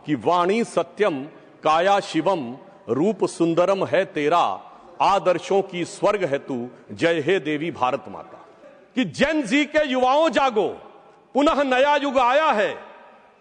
कि वाणी सत्यम काया शिवम, रूप सुंदरम है तेरा, आदर्शों की स्वर्ग है तू, जय हे देवी भारत माता। कि जेन जी के युवाओं जागो, पुनः नया युग आया है,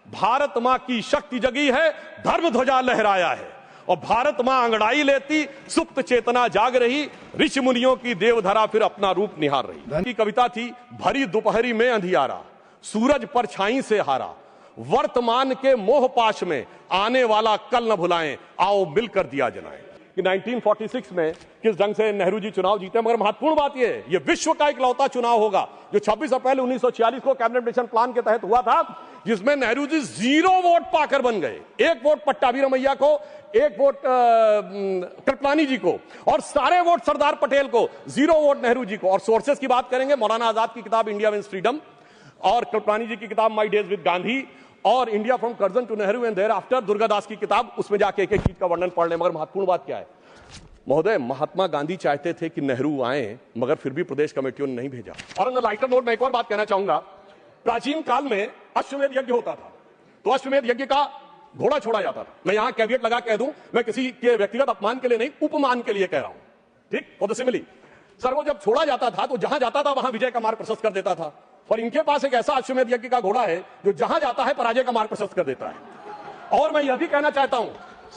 भारत मां की शक्ति जगी है, धर्म ध्वजा लहराया है, और भारत मां अंगड़ाई लेती, सुप्त चेतना जाग रही, ऋषि मुनियों की देवधरा फिर अपना रूप निहार रही। की कविता थी, भरी दोपहरी में अंधियारा, सूरज परछाई से हारा, वर्तमान के मोह पाश में आने वाला कल न भुलाएं, आओ मिलकर दिया जलाएं। कि 1946 में किस ढंग से नेहरू जी चुनाव जीते, मगर महत्वपूर्ण बात यह विश्व का इकलौता चुनाव होगा जो 26 अप्रैल 1946 को कैबिनेट मिशन प्लान के तहत हुआ था, जिसमें नेहरू जी 0 वोट पाकर बन गए। 1 वोट पट्टाभी रमैया को, 1 वोट कृपलानी जी को, और सारे वोट सरदार पटेल को, 0 वोट नेहरू जी को। और सोर्सेस की बात करेंगे, मौलाना आजाद की किताब इंडिया विंस फ्रीडम, और कृपलानी जी की किताब माई डेज विद गांधी, और India from Curzon to Nehru and thereafter Durgadas की किताब, उसमें जाके एक एक चीज का वर्णन पढ़ लें। मगर महत्वपूर्ण बात क्या है महोदय, महात्मा गांधी चाहते थे कि नेहरू आए, मगर फिर भी प्रदेश कमेटियों ने नहीं भेजा। और ऑन द लाइटर नोट मैं एक और बात कहना चाहूंगा, प्राचीन काल में अश्वमेध यज्ञ होता था, तो अश्वमेध यज्ञ का घोड़ा छोड़ा जाता था। मैं यहां कैवियट लगा कह दूं, मैं किसी के व्यक्तिगत अपमान के लिए नहीं, उपमान के लिए कह रहा हूं, ठीक, फॉर द सिमिली। सर वो जब छोड़ा जाता था तो जहां जाता था वहां विजय का मार्ग प्रशस्त कर देता था, और इनके पास एक ऐसा अश्वमेध यज्ञ का घोड़ा है जो जहां जाता है पराजय का मार्ग प्रशस्त कर देता है। और मैं यह भी कहना चाहता हूं,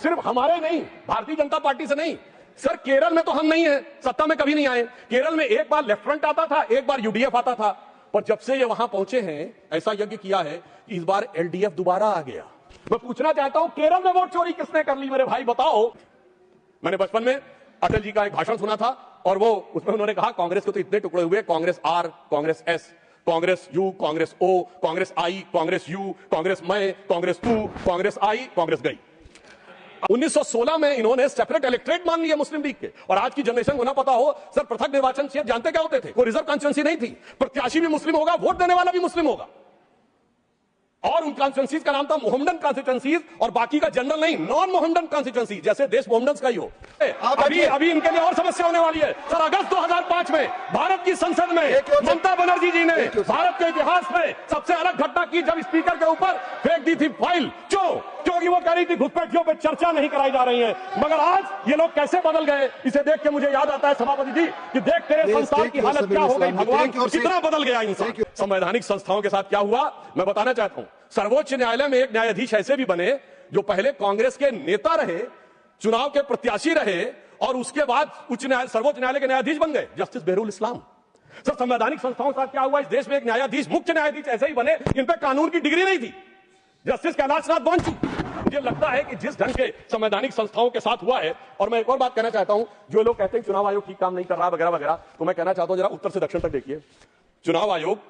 सिर्फ हमारे नहीं, भारतीय जनता पार्टी से नहीं, सर केरल में तो हम नहीं है, सत्ता में कभी नहीं आए। केरल में एक बार लेफ्ट फ्रंट आता था, एक बार यूडीएफ आता था, पर जब से ये वहां पहुंचे हैं, ऐसा यज्ञ किया है कि इस बार एलडीएफ दोबारा आ गया। मैं पूछना चाहता हूं, केरल में वोट चोरी किसने कर ली मेरे भाई बताओ। मैंने बचपन में अटल जी का एक भाषण सुना था, और वो उसमें उन्होंने कहा कांग्रेस को तो इतने टुकड़े हुए, Congress R, Congress S, Congress U, Congress O, Congress I, Congress U, Congress मैं, कांग्रेस तू, कांग्रेस आई, कांग्रेस गई। 1916 में इन्होंने सेपरेट इलेक्ट्रेट मान लिया मुस्लिम लीग के। और आज की जनरेशन को ना पता हो, सर पृथक निर्वाचन क्षेत्र जानते क्या होते थे? कोई रिजर्व कॉन्स्टिट्यूंसी नहीं थी, प्रत्याशी भी मुस्लिम होगा, वोट देने वाला भी मुस्लिम होगा, और उन कॉन्स्टिट्यूंसीज का नाम था मोहम्मदन कॉन्स्टिट्यूंसीज, और बाकी का जनरल नहीं, नॉन मोहम्मदन कॉन्स्टिट्यूंसी, जैसे देश मोहम्मदन का ही हो। अभी इनके लिए और समस्या होने वाली है। सर अगस्त 2005 में भारत की संसद में ममता बनर्जी जी ने भारत के इतिहास में सबसे अलग घटना की, जब स्पीकर के ऊपर फेंक दी थी फाइल, क्योंकि वो कह रही थी घुसपैठियों पे चर्चा नहीं कराई जा रही है। मगर आज ये लोग कैसे बदल गए, इसे देख के मुझे याद आता है सभापति जी कि देख तेरे संस्थान की हालत क्या हो गई, भगवान कितना बदल गया इंसान। संवैधानिक संस्थाओं के साथ क्या हुआ मैं बताना चाहता हूं। सर्वोच्च न्यायालय में एक न्यायाधीश ऐसे भी बने जो पहले कांग्रेस के नेता रहे, चुनाव के प्रत्याशी रहे, और उसके बाद सर्वोच्च न्यायालय के न्यायाधीश बन गए, जस्टिस बेहरुल इस्लाम। सर संवैधानिक संस्थाओं के साथ क्या हुआ, इस देश में एक न्यायाधीश, मुख्य न्यायाधीश ऐसे ही बने, इन पे कानून की डिग्री नहीं थी, जस्टिस कैलाशनाथ बांचू। मुझे लगता है कि जिस ढंग के संवैधानिक संस्थाओं के साथ हुआ है, और मैं एक और बात कहना चाहता हूं, जो लोग कहते हैं चुनाव आयोग ठीक काम नहीं कर रहा वगैरह वगैरह, तो मैं कहना चाहता हूं जरा उत्तर से दक्षिण तक देखिए। चुनाव आयोग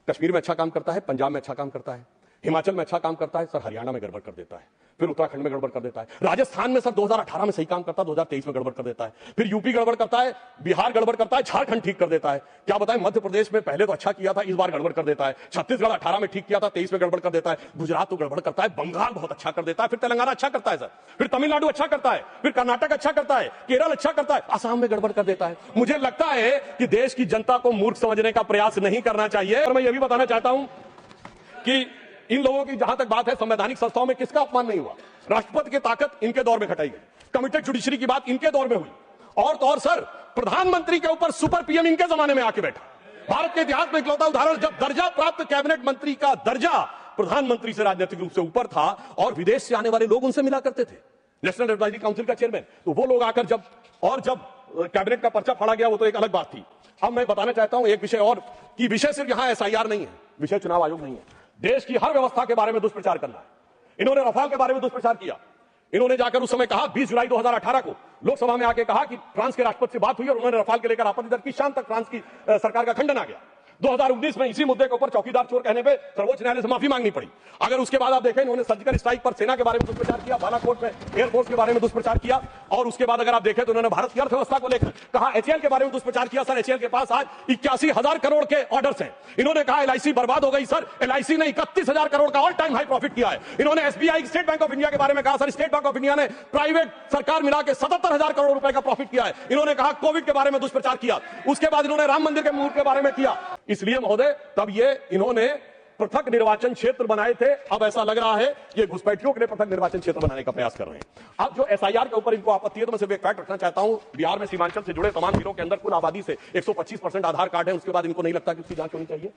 कश्मीर में अच्छा काम करता है, पंजाब में अच्छा काम करता है, हिमाचल में अच्छा काम करता है, सर हरियाणा में गड़बड़ कर देता है, फिर उत्तराखंड में गड़बड़ कर देता है, राजस्थान में सर 2018 में सही काम करता है, 2023 में गड़बड़ कर देता है, फिर यूपी गड़बड़ करता है, बिहार गड़बड़ करता है, झारखंड ठीक कर देता है। क्या बताएं, मध्य प्रदेश में पहले तो अच्छा किया था, इस बार गड़बड़ कर देता है, छत्तीसगढ़ 18 में ठीक किया था, 23 में गड़बड़ कर देता है, गुजरात तो गड़बड़ करता है, बंगाल बहुत अच्छा कर देता है, फिर तेलंगाना अच्छा करता है सर, फिर तमिलनाडु अच्छा करता है, फिर कर्नाटक अच्छा करता है, केरल अच्छा करता है, असम में गड़बड़ कर देता है। मुझे लगता है कि देश की जनता को मूर्ख समझने का प्रयास नहीं करना चाहिए। और मैं यह भी बताना चाहता हूं कि इन लोगों की जहां तक बात है, संवैधानिक संस्थाओं में किसका अपमान नहीं हुआ। राष्ट्रपति की ताकत इनके दौर में घटाई गई, कमिटेड जुडिशरी की बात इनके दौर में हुई, और तो और सर प्रधानमंत्री के ऊपर सुपर पीएम इनके जमाने में आके बैठा। भारत के इतिहास में इकलौता उदाहरण, जब दर्जा प्राप्त कैबिनेट मंत्री का दर्जा प्रधानमंत्री से राजनीतिक रूप से ऊपर था, और विदेश से आने वाले लोग उनसे मिला करते थे, नेशनल एडवाइजरी काउंसिल का चेयरमैन, तो वो लोग आकर जब कैबिनेट का पर्चा फाड़ा गया, वो तो एक अलग बात थी। अब मैं बताना चाहता हूं एक विषय और, कि विषय सिर्फ यहां एसआईआर नहीं है, विषय चुनाव आयोग नहीं है, देश की हर व्यवस्था के बारे में दुष्प्रचार करना है। इन्होंने रफाल के बारे में दुष्प्रचार किया, इन्होंने जाकर उस समय कहा, 20 जुलाई 2018 को लोकसभा में आके कहा कि फ्रांस के राष्ट्रपति से बात हुई और उन्होंने रफाल के लेकर आपत्ति दर्ज की, शाम तक फ्रांस की सरकार का खंडन आ गया। 2019 में इसी मुद्दे के ऊपर चौकीदार चोर कहने पे सर्वोच्च न्यायालय से माफी मांगनी पड़ी। अगर उसके बाद आप देखें, इन्होंने सर्जिकल स्ट्राइक पर सेना के बारे में दुष्प्रचार किया, बालाकोट में एयरफोर्स के बारे में दुष्प्रचार किया, और उसके बाद अगर आप देखें तो उन्होंने भारत की अर्थव्यवस्था को लेकर कहा, एचएएल के बारे में दुष्प्रचार किया। सर एचएएल के पास आज 81,000 करोड़ के ऑर्डर्स हैं। इन्होंने कहा एलआईसी बर्बाद हो गई, सर एलआईसी ने 31,000 करोड़ का ऑल टाइम हाई प्रॉफिट किया है। इन्होंने SBI, state bank of India के बारे में कहा, sir state bank of India ने प्राइवेट सरकार मिला के 77,000 करोड़ रुपए का प्रॉफिट किया है। इन्होंने कहा कोविड के बारे में दुष्प्रचार किया, उसके बाद इन्होंने राम मंदिर के मुहूर्त के बारे में किया। इसलिए महोदय, तब ये इन्होंने पृथक निर्वाचन क्षेत्र बनाए थे, अब ऐसा लग रहा है ये घुसपैठियों के लिए पृथक निर्वाचन क्षेत्र बनाने का प्रयास कर रहे हैं। अब जो एसआईआर के ऊपर इनको आपत्ति है, तो मैं सिर्फ एक फैक्ट रखना चाहता हूं, बिहार में सीमांचल से जुड़े तमाम जिलों के अंदर कुल आबादी से 125% आधार कार्ड है, उसके बाद इनको नहीं लगता कि उसकी जांच होनी चाहिए।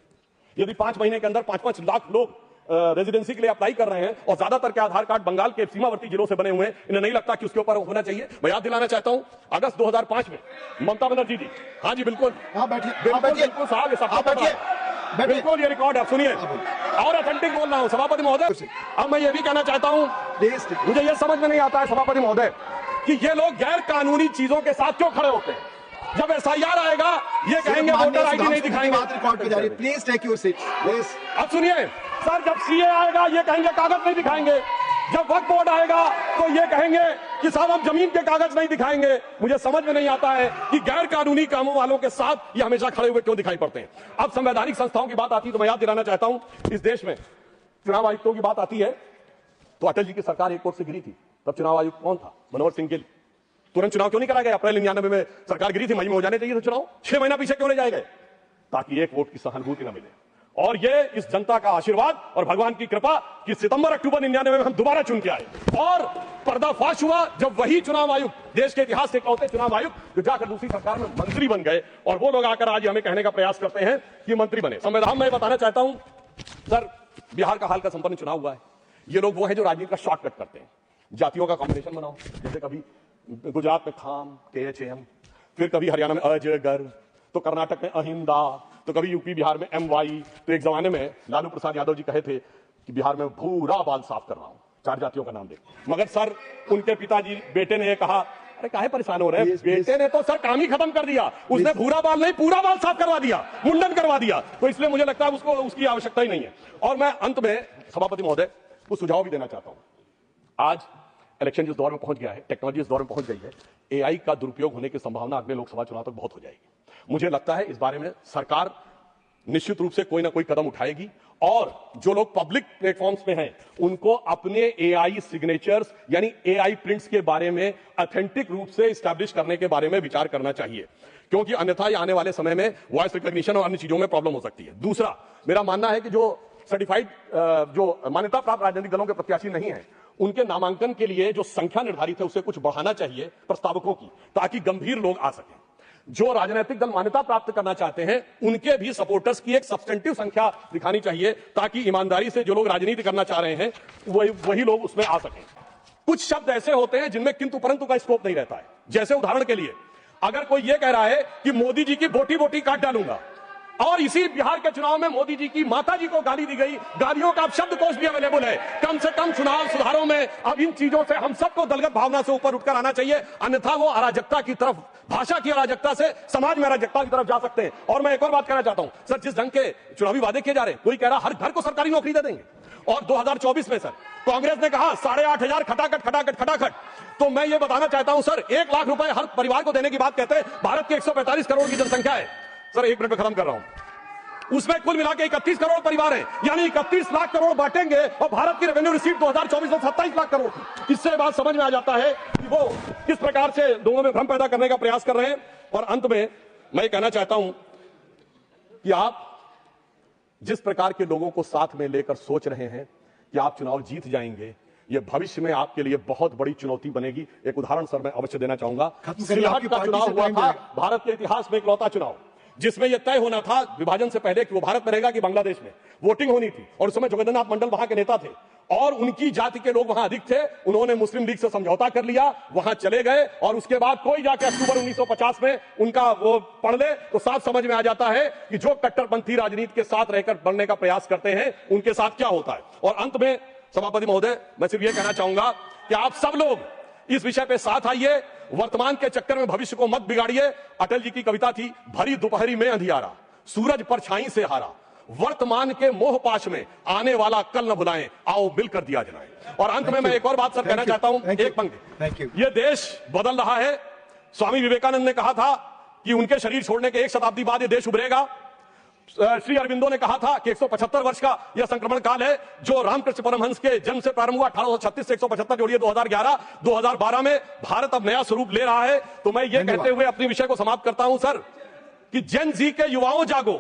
यदि 5 महीने के अंदर 5-5 लाख लोग रेजिडेंसी के लिए अप्लाई कर रहे हैं और ज्यादातर के आधार कार्ड बंगाल के सीमावर्ती जिलों से बने हुए हैं, इन्हें नहीं लगता कि उसके ऊपर होना चाहिए। मैं याद दिलाना चाहता हूं, अगस्त 2005 में ममता बनर्जी जी, हाँ जी बिल्कुल, बिल्कुल साहब, बिल्कुल ये रिकॉर्ड है, सुनिए, और ऑथेंटिक बोल रहा हूं सभापति महोदय। अब मैं ये भी कहना चाहता हूं, मुझे ये समझ में नहीं आता है सभापति महोदय कि ये लोग गैर कानूनी चीजों के साथ क्यों खड़े होते हैं। जब एसआईआर आएगा ये कहेंगे वोटर आईडी नहीं दिखाएंगे। Please take your seat. अब सुनिए सर, जब सीए आएगा ये कहेंगे कागज नहीं दिखाएंगे, जब वक्फ बोर्ड आएगा तो ये कहेंगे कि साहब हम जमीन के कागज नहीं दिखाएंगे। मुझे समझ में नहीं आता है कि गैर कानूनी कामों वालों के साथ ये हमेशा खड़े हुए क्यों दिखाई पड़ते हैं। अब संवैधानिक संस्थाओं की बात आती है तो मैं याद दिलाना चाहता हूं, इस देश में चुनाव आयुक्तों की बात आती है तो अटल जी की सरकार एक ओर से गिरी थी, तब चुनाव आयुक्त कौन था? मनोहर सिंह गिल। तुरंत चुनाव क्यों नहीं करा गया? अप्रैल 99 में सरकार गिरी थी, मई में हो जाने चाहिए था चुनाव, 6 महीना पीछे क्यों ले जाए गए? ताकि एक वोट की सहानुभूति न मिले। और ये इस जनता का आशीर्वाद और भगवान की कृपा कि सितंबर अक्टूबर 99 में हम दोबारा चुन के आए और पर्दाफाश हुआ जब वही चुनाव आयुक्त, देश के इतिहास से इकलौते चुनाव आयुक्त जो जाकर दूसरी सरकार में मंत्री बन गए, और वो लोग आकर आज हमें कहने का प्रयास करते हैं कि मंत्री बने। संविधान में बताना चाहता हूं सर, बिहार का हाल का संपन्न चुनाव हुआ है, ये लोग वो है जो राजनीति का शॉर्टकट करते हैं, जातियों का कॉम्बिनेशन बनाओ, जैसे कभी गुजरात में खाम KHAM, फिर कभी हरियाणा में अजगर, तो कर्नाटक में अहिंदा, तो कभी यूपी बिहार में MY। तो एक जमाने में लालू प्रसाद यादव जी कहे थे कि बिहार में भूरा बाल साफ कर रहा हूं, 4 जातियों का नाम दे, मगर सर उनके पिताजी बेटे ने कहा अरे काहे परेशान हो रहे हैं, बेटे ने तो सर काम ही खत्म कर दिया, उसने भूरा बाल नहीं पूरा बाल साफ करवा दिया, मुंडन करवा दिया। तो इसलिए मुझे लगता है उसको उसकी आवश्यकता ही नहीं है। और मैं अंत में सभापति महोदय कुछ सुझाव भी देना चाहता हूं। आज इलेक्शन जिस दौर में पहुंच गया है, टेक्नोलॉजी इस दौर में पहुंच गई है, AI का दुरुपयोग होने की संभावना अगले लोकसभा चुनाव तक बहुत हो जाएगी। मुझे लगता है इस बारे में सरकार निश्चित रूप से कोई ना कोई कदम उठाएगी और जो लोग पब्लिक प्लेटफॉर्म्स में हैं उनको अपने AI सिग्नेचर्स यानी AI प्रिंट्स के बारे में ऑथेंटिक रूप से एस्टैब्लिश करने के बारे में विचार करना चाहिए, क्योंकि अन्यथा ये आने वाले समय में वॉइस रिकॉग्निशन और अन्य चीजों में प्रॉब्लम हो सकती है। दूसरा, मेरा मानना है कि जो सर्टिफाइड जो मान्यता प्राप्त राजनीतिक दलों के प्रत्याशी नहीं है, उनके नामांकन के लिए जो संख्या निर्धारित है उसे कुछ बढ़ाना चाहिए प्रस्तावकों की, ताकि गंभीर लोग आ सकें। जो राजनीतिक दल मान्यता प्राप्त करना चाहते हैं उनके भी सपोर्टर्स की एक सब्सटेंटिव संख्या दिखानी चाहिए, ताकि ईमानदारी से जो लोग राजनीति करना चाह रहे हैं वही लोग उसमें आ सकें। कुछ शब्द ऐसे होते हैं जिनमें किंतु परंतु का स्कोप नहीं रहता है। जैसे उदाहरण के लिए, अगर कोई यह कह रहा है कि मोदी जी की बोटी बोटी काट डालूंगा, और इसी बिहार के चुनाव में मोदी जी की माता जी को गाली दी गई, गालियों का अब शब्दकोश भी अवेलेबल है। कम से कम चुनाव सुधारों में अब इन चीजों से हम सबको दलगत भावना से ऊपर उठकर आना चाहिए, अन्यथा वो अराजकता की तरफ, भाषा की अराजकता से समाज में अराजकता की तरफ जा सकते हैं। और मैं एक और बात कहना चाहता हूं सर, जिस ढंग के चुनावी वादे किए जा रहे हैं, कोई कह रहा हर घर को सरकारी नौकरी दे देंगे, और 2024 में सर कांग्रेस ने कहा 8,500 खटाखट। तो मैं ये बताना चाहता हूं सर, 1 लाख रुपए हर परिवार को देने की बात कहते हैं। भारत की 145 करोड़ की जनसंख्या है सर, 1 मिनट में खत्म कर रहा हूं, उसमें कुल मिला के 31 करोड़ परिवार हैं, यानी 31 लाख करोड़ बांटेंगे और भारत की रेवेन्यू रिसीट 2024 में 27 लाख करोड़ थी। इससे बात समझ में आ जाता है कि वो किस प्रकार से दोनों में भ्रम पैदा करने का प्रयास कर रहे हैं। और अंत में मैं कहना चाहता हूं कि आप जिस प्रकार के लोगों को साथ में लेकर सोच रहे हैं कि आप चुनाव जीत जाएंगे, ये भविष्य में आपके लिए बहुत बड़ी चुनौती बनेगी। एक उदाहरण सर मैं अवश्य देना चाहूंगा। सिलहट का चुनाव हुआ था भारत के इतिहास में इकलौता चुनाव, जिसमें यह तय होना था विभाजन से पहले कि वो भारत में रहेगा कि बांग्लादेश में। वोटिंग होनी थी और उस समय जोगेंद्रनाथ मंडल वहां के नेता थे और उनकी जाति के लोग वहां अधिक थे। उन्होंने मुस्लिम लीग से समझौता कर लिया, वहां चले गए, और उसके बाद कोई जाके अक्टूबर 1950 में उनका वो पढ़ ले तो साफ समझ में आ जाता है कि जो कट्टरपंथी राजनीति के साथ रहकर बढ़ने का प्रयास करते हैं उनके साथ क्या होता है। और अंत में सभापति महोदय, मैं सिर्फ ये कहना चाहूंगा कि आप सब लोग इस विषय पे साथ आइए, वर्तमान के चक्कर में भविष्य को मत बिगाड़िए। अटल जी की कविता थी, भरी दोपहरी में अंधियारा, सूरज परछाई से हारा, वर्तमान के मोह पाश में आने वाला कल न भुलाएं, आओ मिलकर दिया जलाएं। और अंत में मैं एक और बात सर कहना चाहता हूं, एक पंक्ति, ये देश बदल रहा है। स्वामी विवेकानंद ने कहा था कि उनके शरीर छोड़ने के 1 शताब्दी बाद ये देश उभरेगा। श्री अरविंदो ने कहा था कि 175 वर्ष का यह संक्रमण काल है जो रामकृष्ण परमहंस के जन्म से प्रारंभ हुआ 1836 से 175 जोड़िए 2012 में भारत अब नया स्वरूप ले रहा है। तो मैं ये कहते हुए अपनी विषय को समाप्त करता हूं सर कि जेन जी के युवाओं जागो,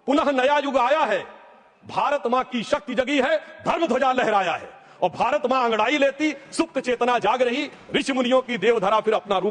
पुनः नया युग आया है, भारत मां की शक्ति जगी है, धर्म ध्वजा लहराया है और भारत मां अंगड़ाई लेती, सुप्त चेतना जाग रही, ऋषि मुनियों की देवधरा फिर अपना रूप